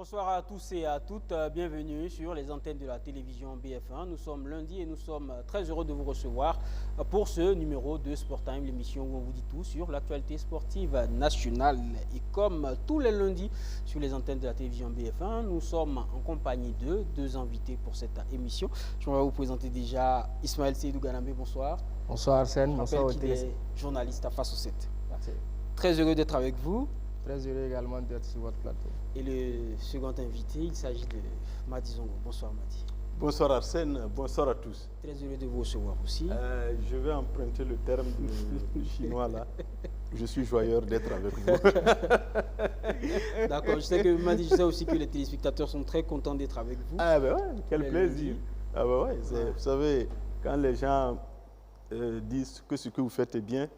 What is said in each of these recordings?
Bonsoir à tous et à toutes, bienvenue sur les antennes de la télévision BF1. Nous sommes lundi et nous sommes très heureux de vous recevoir pour ce numéro de Sport Time, l'émission où on vous dit tout sur l'actualité sportive nationale. Et comme tous les lundis sur les antennes de la télévision BF1, nous sommes en compagnie de deux invités pour cette émission. Je vais vous présenter déjà Ismaël Seydou Ganambe, bonsoir. Bonsoir Arsène, bonsoir au Il est journaliste à Face au 7. Merci. Très heureux d'être avec vous. Très heureux également d'être sur votre plateau. Et le second invité, il s'agit de Madi Zongo. Bonsoir Madi. Bonsoir Arsène, bonsoir à tous. Très heureux de vous recevoir aussi. Je vais emprunter le terme de chinois là. Je suis joyeux d'être avec vous. D'accord, je sais que Madi, je sais aussi que les téléspectateurs sont très contents d'être avec vous. Ah ben ouais, quel plaisir. Ah ben ouais, vous savez, quand les gens disent que ce que vous faites est bien,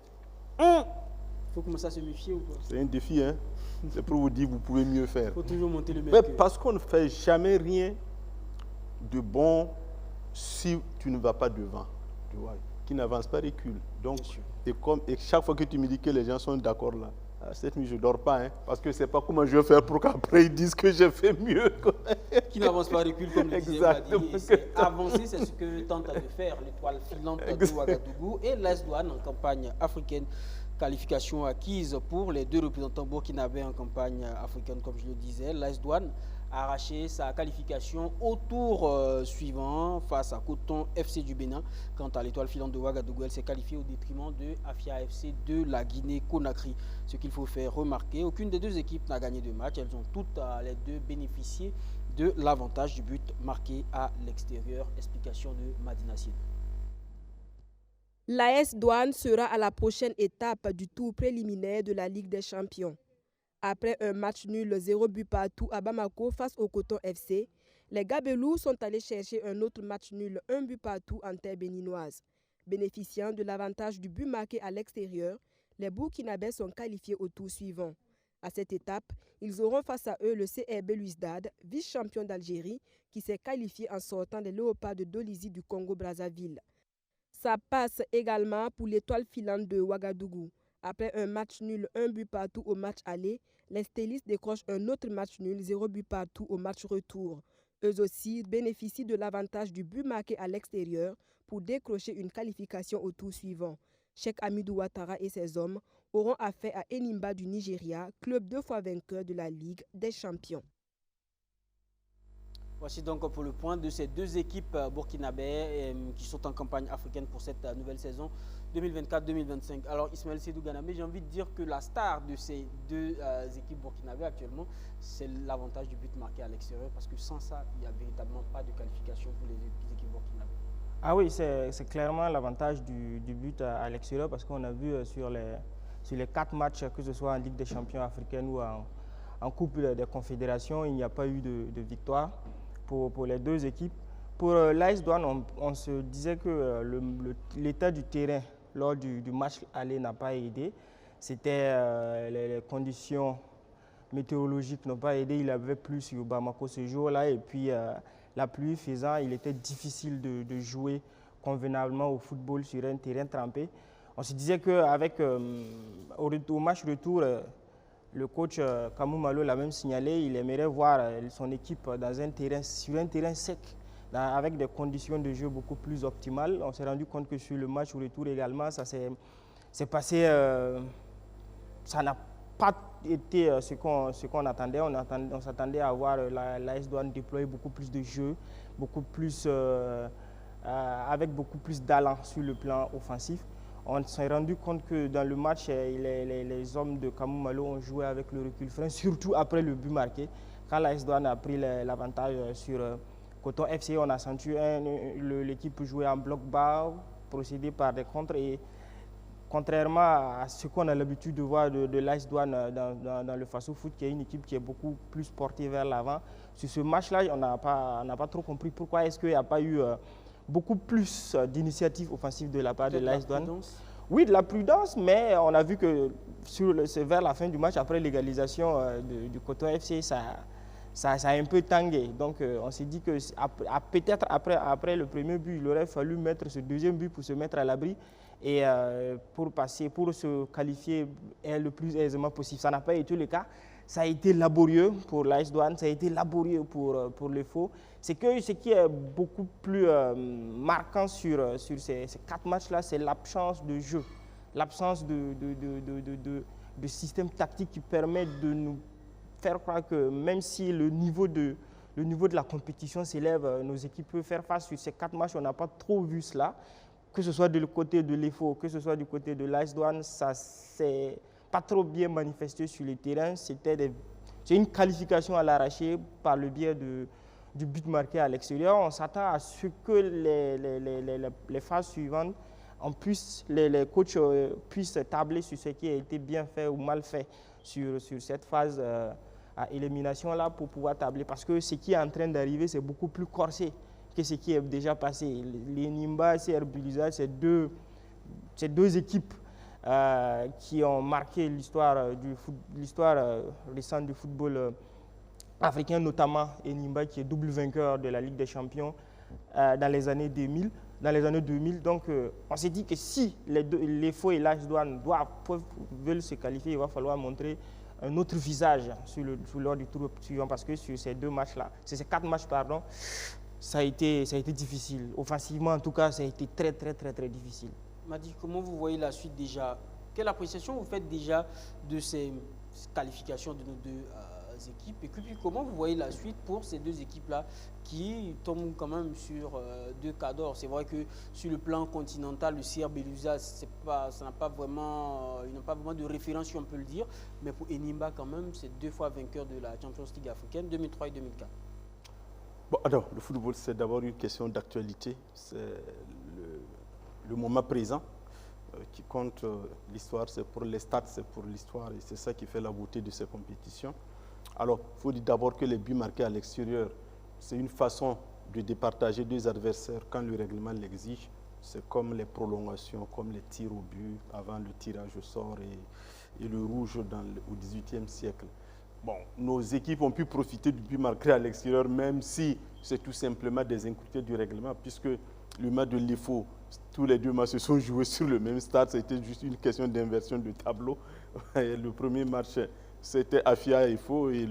Il faut commencer à se méfier ou quoi? c'est un défi, hein. C'est pour vous dire que vous pouvez mieux faire. Il faut toujours monter le Mais mercure. parce qu'on ne fait jamais rien de bon si tu ne vas pas devant. Tu vois, qui n'avance pas recule. Donc, et chaque fois que tu me dis que les gens sont d'accord là, cette nuit je ne dors pas, hein, parce que je ne sais pas comment je vais faire pour qu'après ils disent que j'ai fait mieux. Qui n'avance pas recule, comme le disait Madi. C'est avancer, c'est ce que tente de faire l'étoile filante de Ouagadougou et l'AS Douanes en campagne africaine. Qualification acquise pour les deux représentants burkinabés en campagne africaine, comme je le disais. L'AS Douanes a arraché sa qualification au tour suivant face à Coton FC du Bénin. Quant à l'étoile filante de Ouagadougou, elle s'est qualifiée au détriment de Afia FC de la Guinée-Conakry. Ce qu'il faut faire remarquer, aucune des deux équipes n'a gagné de match. Elles ont toutes les deux bénéficié de l'avantage du but marqué à l'extérieur. Explication de Madina Sine. L'AS Douanes sera à la prochaine étape du tour préliminaire de la Ligue des Champions. Après un match nul 0 but partout à Bamako face au Coton FC, les Gabelous sont allés chercher un autre match nul 1 but partout en terre béninoise. Bénéficiant de l'avantage du but marqué à l'extérieur, les Burkinabés sont qualifiés au tour suivant. À cette étape, ils auront face à eux le CRB Luisdad, vice-champion d'Algérie, qui s'est qualifié en sortant les Léopards de Dolisie du Congo-Brazzaville. Ça passe également pour l'étoile filante de Ouagadougou. Après un match nul 1 but partout au match aller, les Stélistes décrochent un autre match nul 0 but partout au match retour. Eux aussi bénéficient de l'avantage du but marqué à l'extérieur pour décrocher une qualification au tour suivant. Cheikh Hamidou Ouattara et ses hommes auront affaire à Enimba du Nigeria, club 2 fois vainqueur de la Ligue des Champions. Voici donc pour le point de ces deux équipes burkinabées qui sont en campagne africaine pour cette nouvelle saison 2024-2025. Alors Ismaël Seydou Ganambe, j'ai envie de dire que la star de ces deux équipes burkinabées actuellement, c'est l'avantage du but marqué à l'extérieur, parce que sans ça, il n'y a véritablement pas de qualification pour les équipes burkinabées. Ah oui, c'est clairement l'avantage du but à l'extérieur, parce qu'on a vu sur les 4 matchs, que ce soit en Ligue des Champions africaine ou en Coupe des Confédérations, il n'y a pas eu de victoire pour les deux équipes. Pour l'AS Douanes, on se disait que l'état du terrain lors du match aller n'a pas aidé. C'était les conditions météorologiques n'ont pas aidé. Il avait plu sur Bamako ce jour-là et puis la pluie faisant, il était difficile de jouer convenablement au football sur un terrain trempé. On se disait qu'avec au match retour, le coach Kamou Malo l'a même signalé, il aimerait voir son équipe sur un terrain sec, avec des conditions de jeu beaucoup plus optimales. On s'est rendu compte que sur le match retour également, ça s'est passé, ça n'a pas été ce qu'on attendait. On s'attendait à voir l'AS Douanes déployer beaucoup plus de jeux, avec beaucoup plus d'allant sur le plan offensif. On s'est rendu compte que dans le match, les hommes de Kamou Malo ont joué avec le recul frein, surtout après le but marqué. Quand l'AS Douanes a pris l'avantage sur Coton FC, on a senti l'équipe jouer en bloc bas, procéder par des contres. Et contrairement à ce qu'on a l'habitude de voir de l'AS Douanes dans le Faso Foot, qui est une équipe qui est beaucoup plus portée vers l'avant, sur ce match-là, on n'a pas trop compris pourquoi est-ce qu'il n'y a pas eu beaucoup plus d'initiatives offensives de la part de l'AS Douanes. Oui, de la prudence, mais on a vu que c'est vers la fin du match, après l'égalisation du Coton FC, ça a un peu tangué. Donc on s'est dit que peut-être après le premier but, il aurait fallu mettre ce deuxième but pour se mettre à l'abri. et pour se qualifier le plus aisément possible. Ça n'a pas été le cas. Ça a été laborieux pour l'AS Douanes, ça a été laborieux pour le FO. C'est que ce qui est beaucoup plus marquant sur ces 4 matchs-là, c'est l'absence de jeu, l'absence de système tactique qui permet de nous faire croire que même si le niveau de la compétition s'élève, nos équipes peuvent faire face. Sur ces 4 matchs, on n'a pas trop vu cela. Que ce soit du côté de l'EFO, que ce soit du côté de l'AS Douanes, ça s'est pas trop bien manifesté sur le terrain. C'est une qualification à l'arraché par le biais du but marqué à l'extérieur. On s'attend à ce que les phases suivantes, les coachs puissent tabler sur ce qui a été bien fait ou mal fait sur cette phase à élimination-là pour pouvoir tabler. Parce que ce qui est en train d'arriver, c'est beaucoup plus corsé que ce qui est déjà passé. Les Nimba et CR Buliza, c'est deux équipes qui ont marqué l'histoire récente du football africain, notamment Enyimba qui est double vainqueur de la Ligue des Champions dans les années 2000. Donc, on s'est dit que si les FO et l'AS Douanes veulent se qualifier, il va falloir montrer un autre visage lors du tour suivant, parce que sur ces 4 matchs, ça a été difficile. Offensivement, en tout cas, ça a été très, très, très, très difficile. Madi, comment vous voyez la suite déjà? Quelle appréciation vous faites déjà de ces qualifications de nos deux équipes? Et puis, comment vous voyez la suite pour ces deux équipes-là qui tombent quand même sur 2 cas d'or? C'est vrai que sur le plan continental, le CR Belouizdad, ils n'ont pas vraiment de référence, si on peut le dire. Mais pour Enyimba, quand même, c'est 2 fois vainqueur de la Champions League africaine, 2003 et 2004. Bon, alors, le football, c'est d'abord une question d'actualité. C'est le moment présent qui compte. L'histoire, c'est pour les stats, c'est pour l'histoire, et c'est ça qui fait la beauté de ces compétitions. Alors, il faut dire d'abord que les buts marqués à l'extérieur, c'est une façon de départager 2 adversaires quand le règlement l'exige. C'est comme les prolongations, comme les tirs au but avant le tirage au sort et le rouge au XVIIIe siècle. Bon, nos équipes ont pu profiter du but marqué à l'extérieur, même si c'est tout simplement des incultés du règlement, puisque le match de l'EFO, tous les 2 matchs se sont joués sur le même stade. C'était juste une question d'inversion de tableau. Le premier match, c'était Afia et FO, et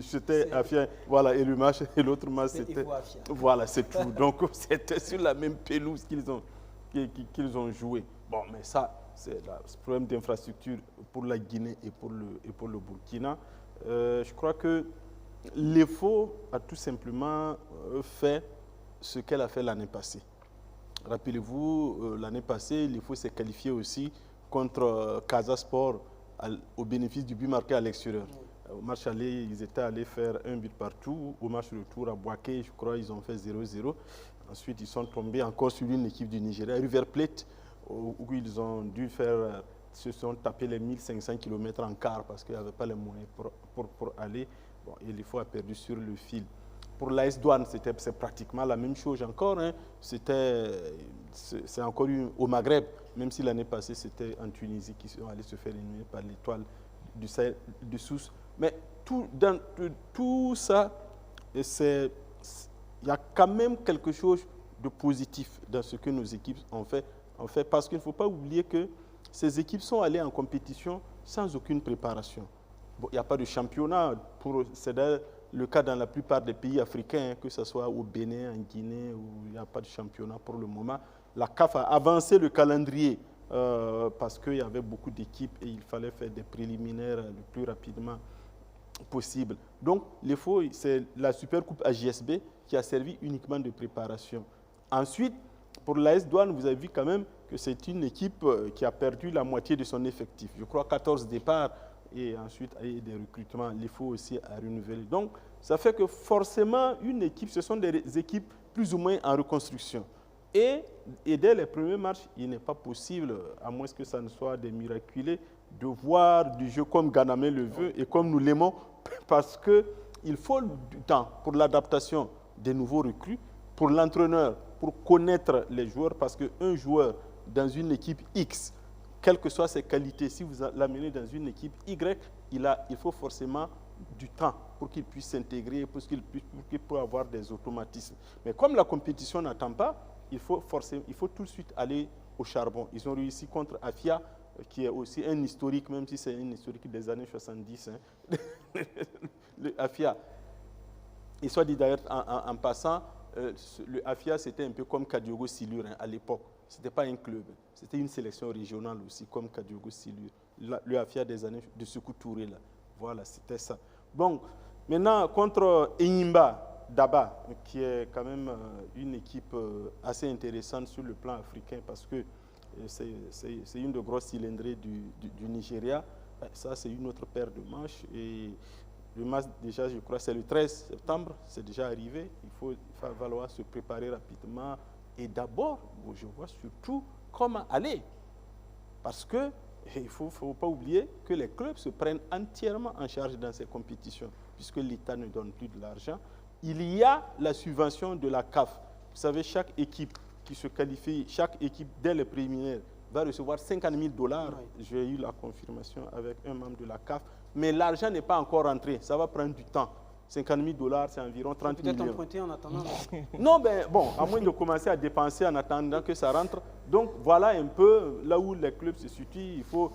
c'était Afia, voilà, et le match, et l'autre match, c'était voilà, c'est tout. Donc c'était sur la même pelouse qu'ils ont joué. Bon, mais ça, c'est le problème d'infrastructure pour la Guinée et pour le Burkina. Je crois que l'EFO a tout simplement fait ce qu'elle a fait l'année passée. Rappelez-vous, l'année passée, l'EFO s'est qualifié aussi contre Casa Sport au bénéfice du but marqué à l'extérieur. Au match aller, ils étaient allés faire 1 but partout. Au match retour à Boaké, je crois, ils ont fait 0-0. Ensuite, ils sont tombés encore sur une équipe du Nigeria, River Plate, où ils ont dû se sont tapés les 1500 km en quart parce qu'ils n'avaient pas les moyens pour aller. Bon, et l'EFO a perdu sur le fil. Pour l'AS Douanes, c'est pratiquement la même chose encore. Hein. C'est encore au Maghreb, même si l'année passée, c'était en Tunisie qu'ils sont allés se faire éliminer par l'Étoile du Sahel de Sousse. Mais dans tout ça, il y a quand même quelque chose de positif dans ce que nos équipes ont fait parce qu'il ne faut pas oublier que ces équipes sont allées en compétition sans aucune préparation. Bon, il n'y a pas de championnat, c'est le cas dans la plupart des pays africains, que ce soit au Bénin, en Guinée, où il n'y a pas de championnat pour le moment. La CAF a avancé le calendrier parce qu'il y avait beaucoup d'équipes et il fallait faire des préliminaires le plus rapidement possible. Donc, l'EFO, c'est la Super Coupe AJSB qui a servi uniquement de préparation. Ensuite, pour l'AS Douanes, vous avez vu quand même que c'est une équipe qui a perdu la moitié de son effectif. Je crois 14 départs et ensuite des recrutements. L'EFO aussi a renouvelé. Donc, ça fait que forcément, une équipe, ce sont des équipes plus ou moins en reconstruction. Et dès les premiers matchs, il n'est pas possible, à moins que ça ne soit des miraculés, de voir du jeu comme Ganamé le veut et comme nous l'aimons, parce qu'il faut du temps pour l'adaptation des nouveaux recrues, pour l'entraîneur, pour connaître les joueurs, parce qu'un joueur dans une équipe X, quelles que soient ses qualités, si vous l'amenez dans une équipe Y, il faut forcément du temps pour qu'il puisse s'intégrer, pour qu'il puisse avoir des automatismes. Mais comme la compétition n'attend pas, il faut tout de suite aller au charbon. Ils ont réussi contre Afia, qui est aussi un historique, même si c'est un historique des années 70. Hein. Le Afia. Et soit dit d'ailleurs en passant, le Afia, c'était un peu comme Kadiogo Silure hein, à l'époque. Ce n'était pas un club, c'était une sélection régionale aussi, comme Kadiogo Silure. Le Afia des années de Sékou Touré, là. Voilà, c'était ça. Bon, maintenant, contre Enyimba Daba, qui est quand même une équipe assez intéressante sur le plan africain, parce que c'est une de grosses cylindrées du Nigeria. Ça, c'est une autre paire de manches. Et le match, déjà, je crois, c'est le 13 septembre, c'est déjà arrivé. Il va falloir se préparer rapidement. Et d'abord, je vois surtout comment aller. Parce que il ne faut pas oublier que les clubs se prennent entièrement en charge dans ces compétitions, puisque l'État ne donne plus de l'argent. Il y a la subvention de la CAF. Vous savez, chaque équipe qui se qualifie, chaque équipe, dès les préliminaires, va recevoir 50 000 $. Oui. J'ai eu la confirmation avec un membre de la CAF. Mais l'argent n'est pas encore rentré. Ça va prendre du temps. 50 000 $, c'est environ 30 millions. Peut-être emprunter en attendant. Non, ben bon, à moins de commencer à dépenser en attendant que ça rentre. Donc, voilà un peu là où les clubs se situent. Il faut,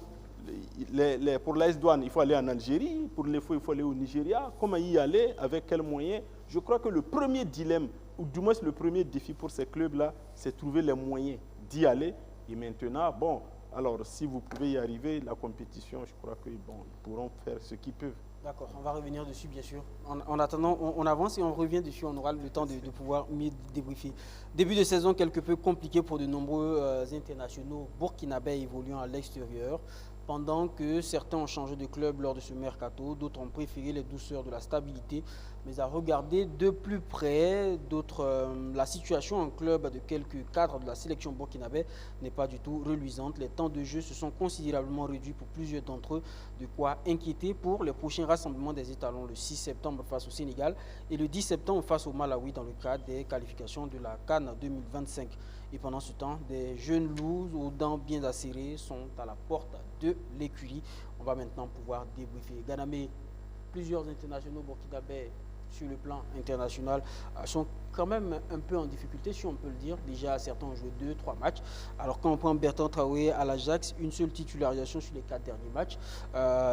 pour l'AS Douanes, il faut aller en Algérie. Pour les FO, il faut aller au Nigeria. Comment y aller? Avec quels moyens? Je crois que le premier dilemme, ou du moins le premier défi pour ces clubs-là, c'est trouver les moyens d'y aller. Et maintenant, bon, alors si vous pouvez y arriver, la compétition, je crois que bon, ils pourront faire ce qu'ils peuvent. D'accord, on va revenir dessus, bien sûr. En attendant, on avance et on revient dessus. On aura le temps de pouvoir mieux débriefer. Début de saison quelque peu compliqué pour de nombreux internationaux burkinabés évoluant à l'extérieur. Pendant que certains ont changé de club lors de ce mercato, d'autres ont préféré les douceurs de la stabilité. Mais à regarder de plus près, la situation en club de quelques cadres de la sélection burkinabé n'est pas du tout reluisante. Les temps de jeu se sont considérablement réduits pour plusieurs d'entre eux, de quoi inquiéter pour les prochains rassemblements des étalons le 6 septembre face au Sénégal et le 10 septembre face au Malawi dans le cadre des qualifications de la CAN 2025. Et pendant ce temps, des jeunes loups aux dents bien acérées sont à la porte de l'écurie. On va maintenant pouvoir débriefer. Ganamé, plusieurs internationaux burkinabés sur le plan international sont quand même un peu en difficulté, si on peut le dire. Déjà, certains ont joué 2-3 matchs. Alors quand on prend Bertrand Traoré à l'Ajax, une seule titularisation sur les 4 derniers matchs.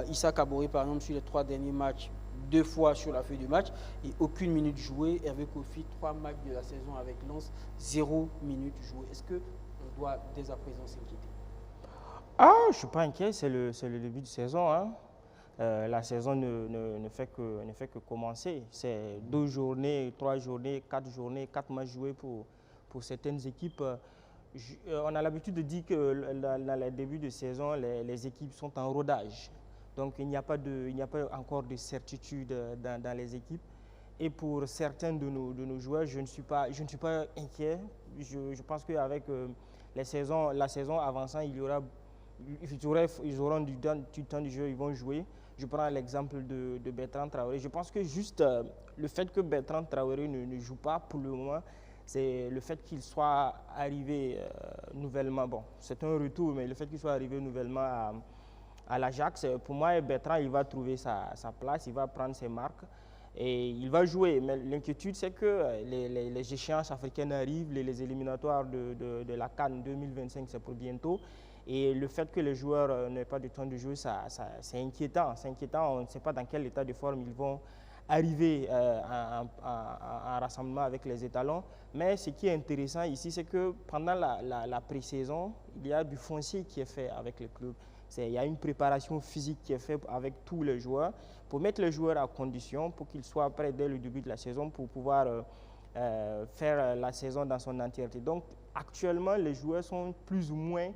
Issa Kaboré, par exemple, sur les 3 derniers matchs, 2 fois sur la feuille de match et aucune minute jouée. Hervé Kofi, 3 matchs de la saison avec Lens, 0 minute jouée. Est-ce qu'on doit dès à présent s'inquiéter? Ah, je ne suis pas inquiet, c'est le début de saison. Hein. La saison ne fait que commencer. C'est 2 journées, 3 journées, 4 journées, 4 matchs joués pour certaines équipes. On a l'habitude de dire que dans les débuts de saison, les équipes sont en rodage. Donc il n'y a pas encore de certitude dans les équipes. Et pour certains de nos joueurs, je ne suis pas inquiet. Je pense qu'avec la saison avançant, ils auront du temps de jeu, ils vont jouer. Je prends l'exemple de Bertrand Traoré. Je pense que juste le fait que Bertrand Traoré ne joue pas pour le moment, c'est le fait qu'il soit arrivé nouvellement. Bon, c'est un retour, mais le fait qu'il soit arrivé nouvellement à l'Ajax, pour moi, Bertrand, il va trouver sa place, il va prendre ses marques et il va jouer. Mais l'inquiétude, c'est que les échéances africaines arrivent, les éliminatoires de la CAN 2025, c'est pour bientôt. Et le fait que les joueurs n'aient pas de temps de jeu, c'est inquiétant. C'est inquiétant, on ne sait pas dans quel état de forme ils vont arriver en rassemblement avec les étalons. Mais ce qui est intéressant ici, c'est que pendant la pré-saison, il y a du foncier qui est fait avec les clubs. Il y a une préparation physique qui est faite avec tous les joueurs pour mettre les joueurs à condition, pour qu'ils soient prêts dès le début de la saison pour pouvoir faire la saison dans son entièreté. Donc actuellement, les joueurs sont plus ou moins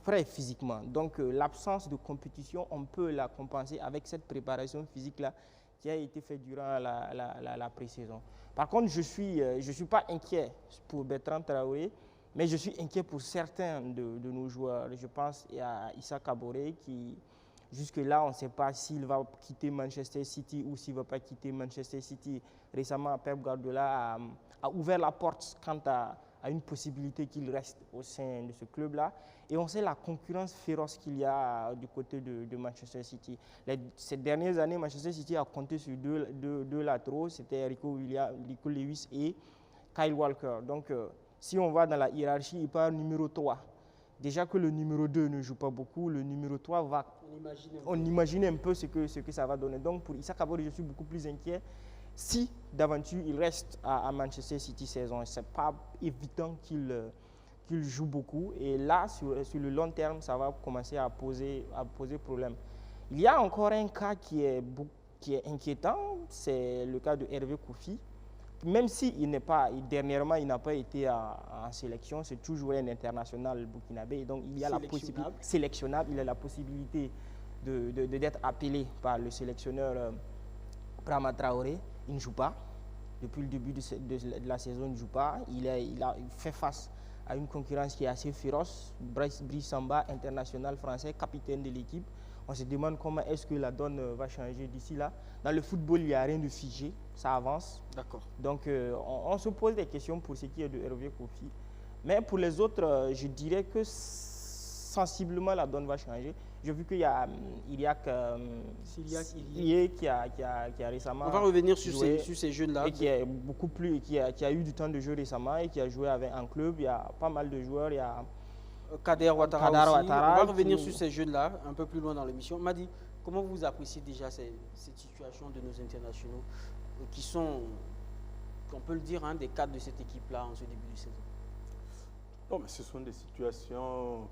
prêts physiquement. Donc l'absence de compétition, on peut la compenser avec cette préparation physique-là qui a été faite durant la pré-saison. Par contre, je suis pas inquiet pour Bertrand Traoré, mais je suis inquiet pour certains de nos joueurs. Je pense à Issa Kaboré qui, jusque-là, on ne sait pas s'il va quitter Manchester City ou s'il ne va pas quitter Manchester City. Récemment, Pep Guardiola a ouvert la porte quant à une possibilité qu'il reste au sein de ce club-là. Et on sait la concurrence féroce qu'il y a du côté de Manchester City. Ces dernières années, Manchester City a compté sur deux latéraux, c'était Rico Lewis et Kyle Walker. Donc, Si on va dans la hiérarchie, il part numéro 3. Déjà que le numéro 2 ne joue pas beaucoup, le numéro 3 va... On imagine un peu ce que ça va donner. Donc pour Issa Kabore, je suis beaucoup plus inquiet. Si d'aventure il reste à Manchester City saison, ce n'est pas évident qu'il joue beaucoup. Et là, sur le long terme, ça va commencer à poser problème. Il y a encore un cas qui est inquiétant, c'est le cas de Hervé Koufi. Même si dernièrement, il n'a pas été en sélection, c'est toujours un international burkinabé. Donc, il y a la possibilité, sélectionnable, il a la possibilité d'être appelé par le sélectionneur Brahma Traoré. Il ne joue pas. Depuis le début de la saison, il ne joue pas. Il fait face à une concurrence qui est assez féroce. Brice Samba, international français, capitaine de l'équipe. On se demande comment est-ce que la donne va changer d'ici là. Dans le football, il n'y a rien de figé, ça avance. D'accord. Donc, on se pose des questions pour ce qui est de Hervé Koufi. Mais pour les autres, je dirais que sensiblement, la donne va changer. J'ai vu qu'il y a Iliak qui a récemment... On va revenir sur ces jeunes-là. Et qui est beaucoup plus, qui a eu du temps de jeu récemment et qui a joué avec un club. Il y a pas mal de joueurs. Il y a Kader Ouattara aussi. On va revenir sur ces jeunes-là un peu plus loin dans l'émission. Madi, comment vous appréciez déjà cette situation de nos internationaux qui sont, on peut le dire, des cadres de cette équipe-là en ce début de saison? Bon, mais ce sont des situations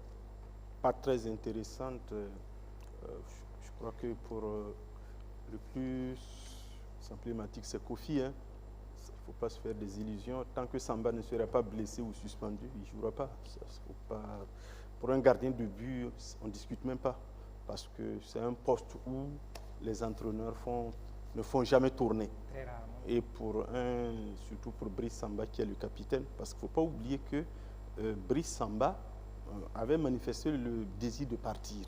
pas très intéressantes. Je crois que pour le plus emblématique, c'est Kofi. Il ne faut pas se faire des illusions. Tant que Samba ne sera pas blessé ou suspendu, il ne jouera pas. Pour un gardien de but, on ne discute même pas. Parce que c'est un poste où les entraîneurs ne font jamais tourner. Très rarement. Et surtout pour Brice Samba qui est le capitaine, parce qu'il ne faut pas oublier que Brice Samba avait manifesté le désir de partir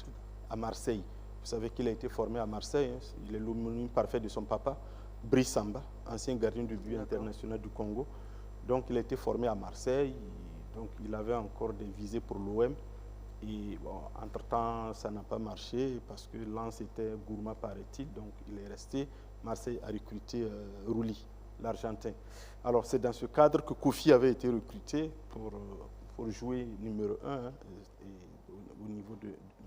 à Marseille. Vous savez qu'il a été formé à Marseille, il est l'homonyme parfait de son papa, Brice Samba, ancien gardien de but international du Congo. Donc il a été formé à Marseille, donc il avait encore des visées pour l'OM. Et bon, entre-temps, ça n'a pas marché parce que Lens était gourmand, paraît-il, donc il est resté. Marseille a recruté Rouli, l'Argentin. Alors c'est dans ce cadre que Kofi avait été recruté pour jouer numéro 1 au niveau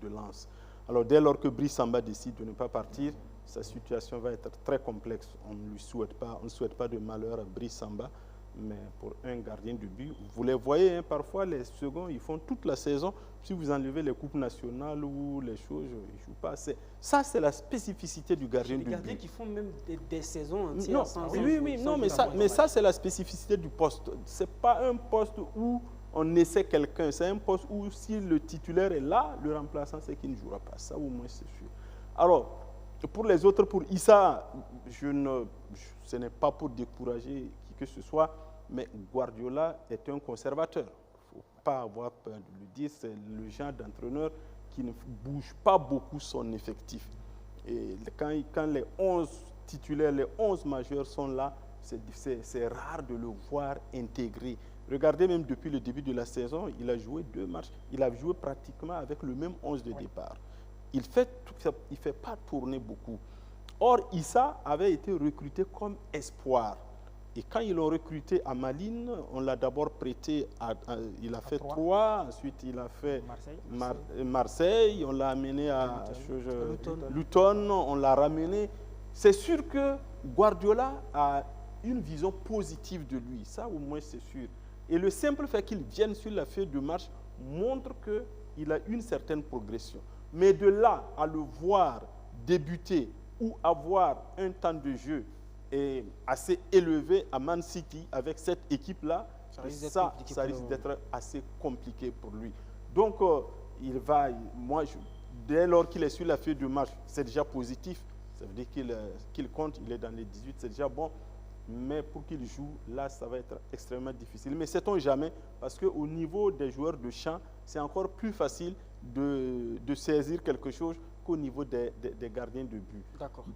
de Lens. Alors dès lors que Brice Samba décide de ne pas partir, sa situation va être très complexe. On ne souhaite pas de malheur à Brice Samba, mais pour un gardien de but, vous les voyez, parfois les seconds, ils font toute la saison. Si vous enlevez les coupes nationales ou les choses, ils ne jouent pas. Ça, c'est la spécificité du gardien de but. Les gardiens qui font même des saisons entières sans mais ça, c'est la spécificité du poste. Ce n'est pas un poste où on essaie quelqu'un. C'est un poste où, si le titulaire est là, le remplaçant, c'est qu'il ne jouera pas. Ça, au moins, c'est sûr. Alors, pour les autres, pour Issa, ce n'est pas pour décourager qui que ce soit, mais Guardiola est un conservateur. Il ne faut pas avoir peur de le dire. C'est le genre d'entraîneur qui ne bouge pas beaucoup son effectif. Et quand les 11 titulaires, les 11 majeurs sont là, c'est rare de le voir intégré. Regardez, même depuis le début de la saison, il a joué 2 matchs. Il a joué pratiquement avec le même 11 de départ. Il ne fait pas tourner beaucoup. Or, Issa avait été recruté comme espoir. Et quand ils l'ont recruté à Malines, on l'a d'abord prêté il a fait 3, ensuite il a fait Marseille, on l'a amené à Luton, on l'a ramené. C'est sûr que Guardiola a une vision positive de lui, ça au moins c'est sûr. Et le simple fait qu'il vienne sur la feuille de match montre qu'il a une certaine progression. Mais de là à le voir débuter ou avoir un temps de jeu assez élevé à Man City avec cette équipe-là, ça risque d'être assez compliqué pour lui. Donc, dès lors qu'il est sur la feuille de match, c'est déjà positif. Ça veut dire qu'il compte, il est dans les 18, c'est déjà bon. Mais pour qu'il joue, là, ça va être extrêmement difficile. Mais sait-on jamais, parce qu'au niveau des joueurs de champ, c'est encore plus facile de saisir quelque chose qu'au niveau des gardiens de but.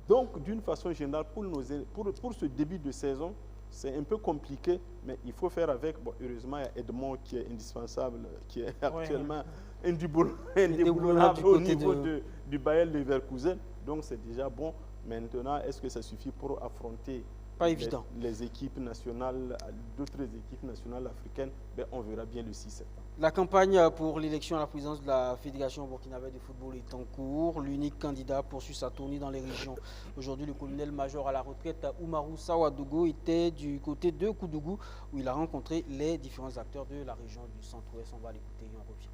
Donc, d'une façon générale, pour ce début de saison, c'est un peu compliqué, mais il faut faire avec. Bon, heureusement, il y a Edmond qui est indispensable, qui est actuellement indéboulonnable au niveau du Bayer Leverkusen. Donc, c'est déjà bon. Maintenant, est-ce que ça suffit pour affronter évident. Les équipes nationales, d'autres équipes nationales africaines, ben, on verra bien le 6 septembre. La campagne pour l'élection à la présidence de la Fédération burkinabé de football est en cours. L'unique candidat poursuit sa tournée dans les régions. Aujourd'hui, le colonel-major à la retraite, Oumarou Sawadogo, était du côté de Koudougou, où il a rencontré les différents acteurs de la région du centre-ouest. On va l'écouter et on revient.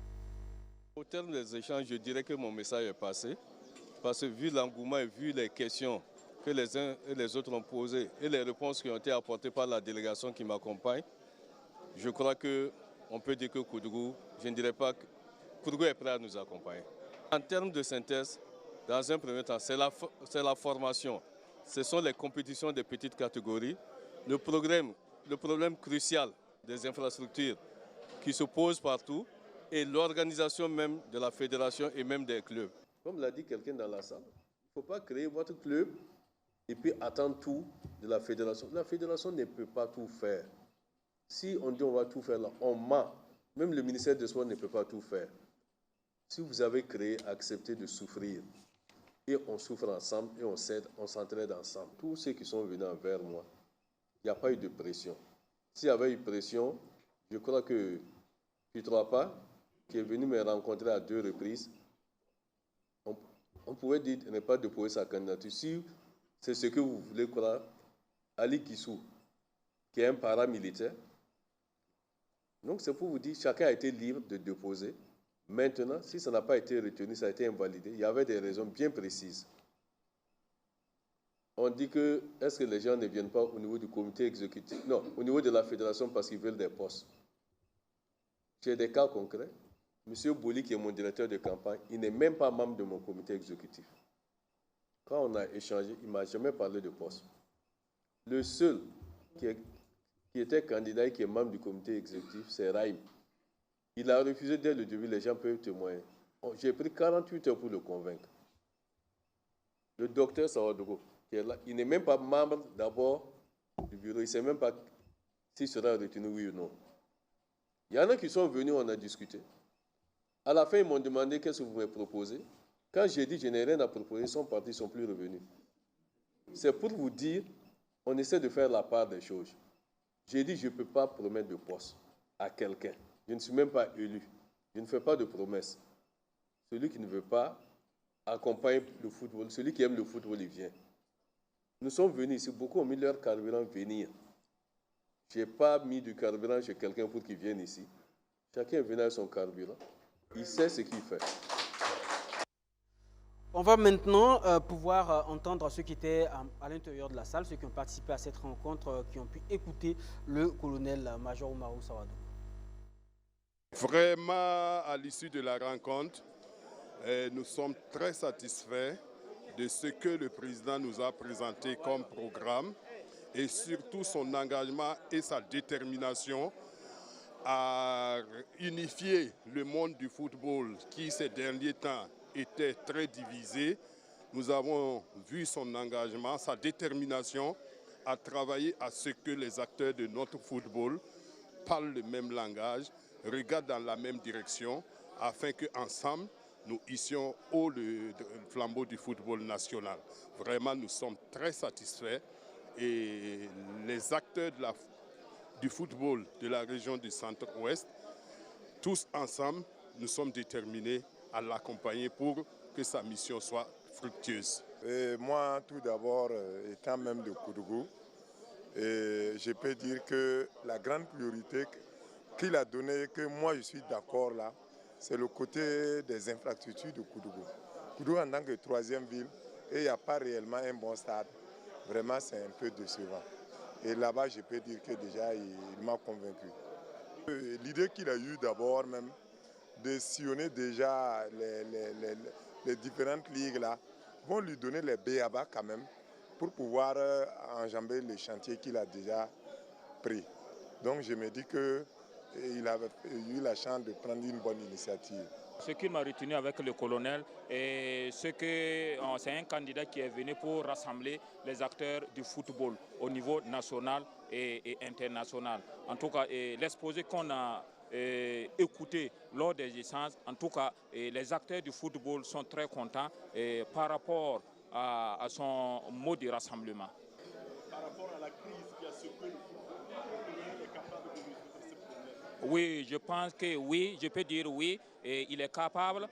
Au terme des échanges, je dirais que mon message est passé. Parce que vu l'engouement et vu les questions que les uns et les autres ont posées et les réponses qui ont été apportées par la délégation qui m'accompagne, je crois qu'on peut dire que Koudougou, je ne dirais pas que Koudougou est prêt à nous accompagner. En termes de synthèse, dans un premier temps, c'est la formation. Ce sont les compétitions des petites catégories. Le problème crucial des infrastructures qui se pose partout et l'organisation même de la fédération et même des clubs. Comme l'a dit quelqu'un dans la salle, il ne faut pas créer votre club et puis attendre tout de la fédération. La fédération ne peut pas tout faire. Si on dit on va tout faire là, on ment. Même le ministère des Sports ne peut pas tout faire. Si vous avez créé, acceptez de souffrir. Et on souffre ensemble et on s'aide, on s'entraide ensemble. Tous ceux qui sont venus envers moi, il n'y a pas eu de pression. S'il y avait eu pression, je crois que Pitroapa, qui est venu me rencontrer à 2 reprises, on pouvait dire ne pas déposer sa candidature. Si c'est ce que vous voulez croire, Ali Kissou, qui est un paramilitaire, donc c'est pour vous dire, chacun a été libre de déposer. Maintenant, si ça n'a pas été retenu, ça a été invalidé, il y avait des raisons bien précises. On dit que, est-ce que les gens ne viennent pas au niveau du comité exécutif? Non, au niveau de la fédération parce qu'ils veulent des postes. J'ai des cas concrets. Monsieur Bouli, qui est mon directeur de campagne, il n'est même pas membre de mon comité exécutif. Quand on a échangé, il ne m'a jamais parlé de poste. Le seul qui était candidat et qui est membre du comité exécutif, c'est Raïm. Il a refusé dès le début, les gens peuvent témoigner. J'ai pris 48 heures pour le convaincre. Le docteur Sawadogo, qui est là, il n'est même pas membre d'abord du bureau. Il ne sait même pas s'il sera retenu, oui ou non. Il y en a qui sont venus, on a discuté. À la fin, ils m'ont demandé qu'est-ce que vous me proposez. Quand j'ai dit je n'ai rien à proposer, ils sont partis, ils ne sont plus revenus. C'est pour vous dire, on essaie de faire la part des choses. J'ai dit je ne peux pas promettre de poste à quelqu'un. Je ne suis même pas élu. Je ne fais pas de promesses. Celui qui ne veut pas accompagner le football, celui qui aime le football, il vient. Nous sommes venus ici, beaucoup ont mis leur carburant venir. Je n'ai pas mis du carburant chez quelqu'un pour qu'il vienne ici. Chacun est venu avec son carburant. Il sait ce qu'il fait. On va maintenant pouvoir entendre ceux qui étaient à l'intérieur de la salle, ceux qui ont participé à cette rencontre, qui ont pu écouter le colonel-major Oumarou Sawadogo. Vraiment, à l'issue de la rencontre, nous sommes très satisfaits de ce que le président nous a présenté comme programme et surtout son engagement et sa détermination à unifier le monde du football qui, ces derniers temps, était très divisé. Nous avons vu son engagement, sa détermination à travailler à ce que les acteurs de notre football parlent le même langage, regardent dans la même direction, afin qu'ensemble, nous hissions haut le flambeau du football national. Vraiment, nous sommes très satisfaits et les acteurs du football de la région du centre-ouest, tous ensemble, nous sommes déterminés à l'accompagner pour que sa mission soit fructueuse. Et moi, tout d'abord, étant même de Koudougou, je peux dire que la grande priorité qu'il a donnée, que moi je suis d'accord là, c'est le côté des infrastructures de Koudougou. Koudougou en tant que 3e ville, et il n'y a pas réellement un bon stade, vraiment c'est un peu décevant. Et là-bas, je peux dire que déjà, il m'a convaincu. L'idée qu'il a eue d'abord même, de sillonner déjà les différentes ligues là, vont lui donner les béabas quand même, pour pouvoir enjamber les chantiers qu'il a déjà pris. Donc je me dis qu'il avait eu la chance de prendre une bonne initiative. Ce qui m'a retenu avec le colonel, c'est un candidat qui est venu pour rassembler les acteurs du football au niveau national et international. En tout cas, l'exposé qu'on a écouté lors des échanges, en tout cas, les acteurs du football sont très contents par rapport à son mot de rassemblement. Par rapport à la crise qui a secoué le football, il est capable de résoudre ce problème? Oui, je pense que oui, je peux dire oui, et il est capable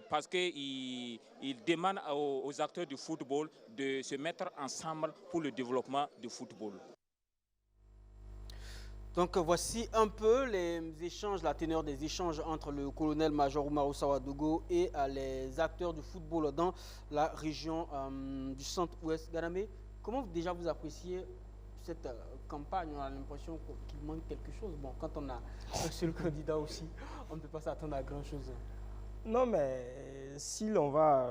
parce qu'il demande aux acteurs du football de se mettre ensemble pour le développement du football. Donc voici un peu les échanges, la teneur des échanges entre le colonel-major Oumaro Sawadogo et les acteurs du football dans la région du centre-ouest. Ganamé, comment déjà vous appréciez cette campagne? On a l'impression qu'il manque quelque chose. Bon, quand on a un seul candidat aussi, on ne peut pas s'attendre à grand-chose. Non, mais si on va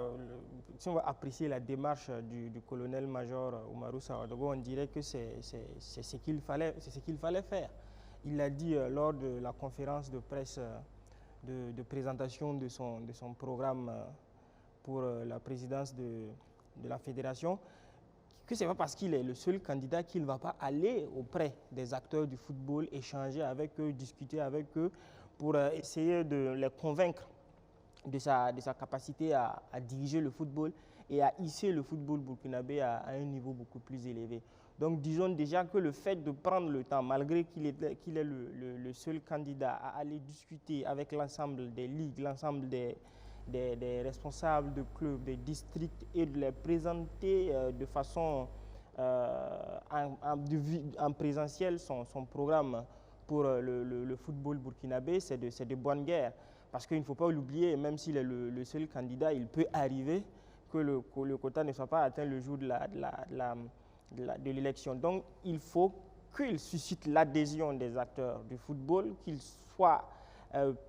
apprécier la démarche du colonel-major Oumaro Sawadogo, on dirait que c'est ce qu'il fallait faire. Il l'a dit lors de la conférence de presse de présentation de son programme pour la présidence de la fédération, que ce n'est pas parce qu'il est le seul candidat qu'il ne va pas aller auprès des acteurs du football, échanger avec eux, discuter avec eux, pour essayer de les convaincre de sa capacité à diriger le football et à hisser le football burkinabé à un niveau beaucoup plus élevé. Donc disons déjà que le fait de prendre le temps, malgré qu'il est le seul candidat à aller discuter avec l'ensemble des ligues, l'ensemble des responsables de clubs, des districts, et de les présenter de façon en présentiel son programme pour le football burkinabé, c'est de bonne guerre. Parce qu'il ne faut pas l'oublier, même s'il est le seul candidat, il peut arriver que le quota ne soit pas atteint le jour de l'élection. Donc il faut qu'il suscite l'adhésion des acteurs du football, qu'il soit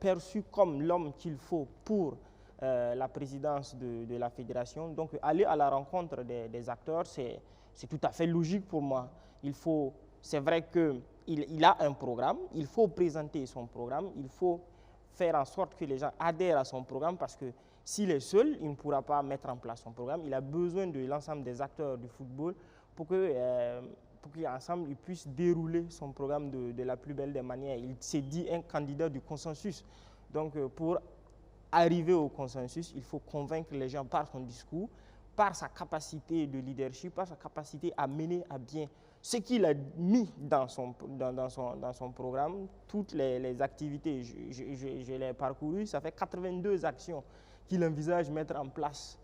perçu comme l'homme qu'il faut pour la présidence de la fédération. Donc aller à la rencontre des acteurs, c'est tout à fait logique pour moi. C'est vrai qu'il a un programme, il faut présenter son programme, il faut faire en sorte que les gens adhèrent à son programme, parce que s'il est seul, il ne pourra pas mettre en place son programme. Il a besoin de l'ensemble des acteurs du football pour qu'ensemble ils puissent dérouler son programme de la plus belle des manières. Il s'est dit un candidat du consensus. Donc pour arriver au consensus, il faut convaincre les gens par son discours, par sa capacité de leadership, par sa capacité à mener à bien ce qu'il a mis dans son programme. Toutes les activités, je l'ai parcouru, ça fait 82 actions qu'il envisage mettre en place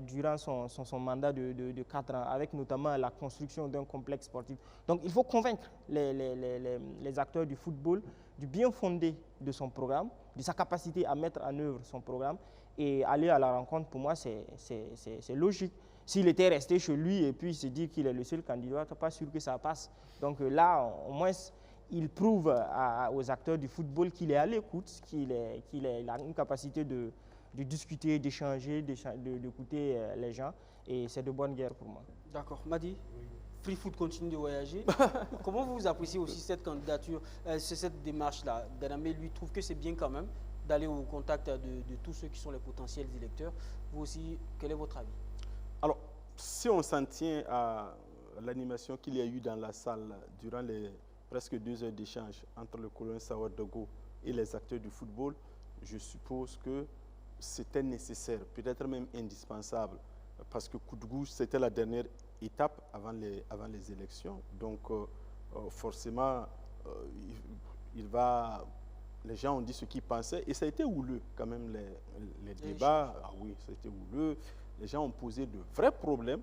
durant son mandat de 4 ans, avec notamment la construction d'un complexe sportif. Donc il faut convaincre les acteurs du football du bien fondé de son programme, de sa capacité à mettre en œuvre son programme, et aller à la rencontre, pour moi, c'est logique. S'il était resté chez lui et puis il se dit qu'il est le seul candidat, je ne suis pas sûr que ça passe. Donc là, au moins, il prouve aux acteurs du football qu'il est à l'écoute, qu'il a une capacité de discuter, d'échanger, d'écouter les gens. Et c'est de bonne guerre pour moi. D'accord. Madi, oui. Free Foot continue de voyager. Comment vous appréciez aussi cette candidature, cette démarche-là? Ganamé, lui, trouve que c'est bien quand même d'aller au contact de tous ceux qui sont les potentiels électeurs. Vous aussi, quel est votre avis? Alors, si on s'en tient à l'animation qu'il y a eu dans la salle durant les presque 2 heures d'échange entre le colonel Sawadogo et les acteurs du football, je suppose que c'était nécessaire, peut-être même indispensable, parce que Koudougou, c'était la dernière étape avant les élections. Donc, forcément, les gens ont dit ce qu'ils pensaient, et ça a été houleux quand même, les débats. Ah oui, ça a été houleux. Les gens ont posé de vrais problèmes.